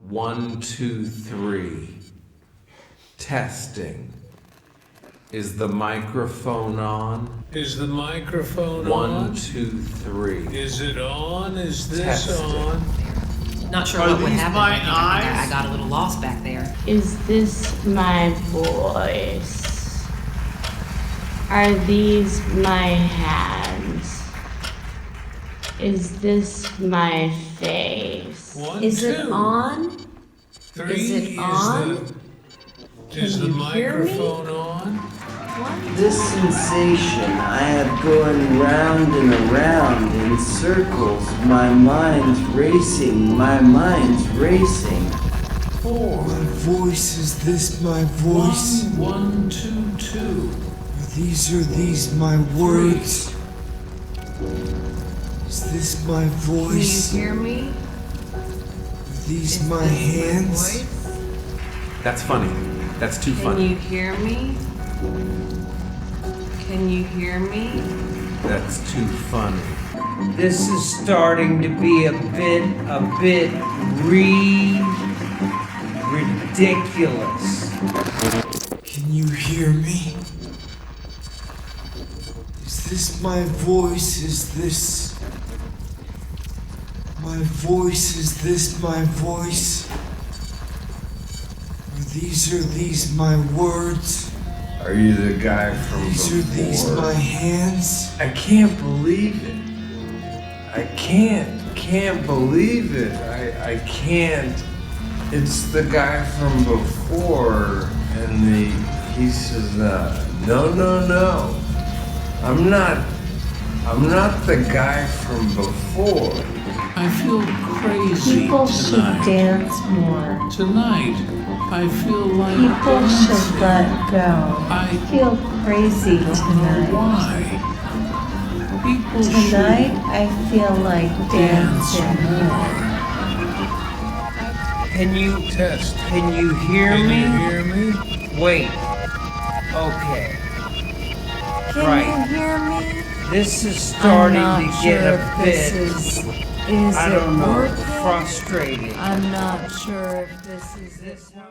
1, 2, 3. Testing. Is the microphone on? Is the microphone 1, on? 2, 3. Is it on? Is this Testing. on? Not sure Are what would these happen. my I think I eyes? got a little lost back there. Is this my voice? Are these my hands? Is this my face? 1, Is 2, it on? 3. Is it on? Is Can the you hear me? microphone on? This sensation I have going round and around in circles, my mind's racing, my mind's racing. 4. My voice, is this my voice? 1, 2, 2. Are these my words? Is this my Can you voice? hear me? Are these Is my this hands? voice? That's funny. That's too Can funny. you hear me? Can you hear me? That's too funny. This is starting to be a bit ridiculous. Can you hear me? Is this my voice? Is this my voice? Is this my voice? Are these my words? Are you the guy from Are these my hands? I can't believe it. I can't believe it. I can't. It's the guy from before, and he says, no. I'm not the guy from before. I feel crazy People should tonight. dance more. Tonight, I feel like People should dancing. let go. I feel crazy don't know tonight. why. People Tonight, I feel like should dance dancing. more. Can you Test. hear Can you me? hear me? Wait. Okay. Can Right. you hear me? This is I'm starting not to sure get a if this bit, is I it don't know, working? frustrating. I'm not sure if this is Is this how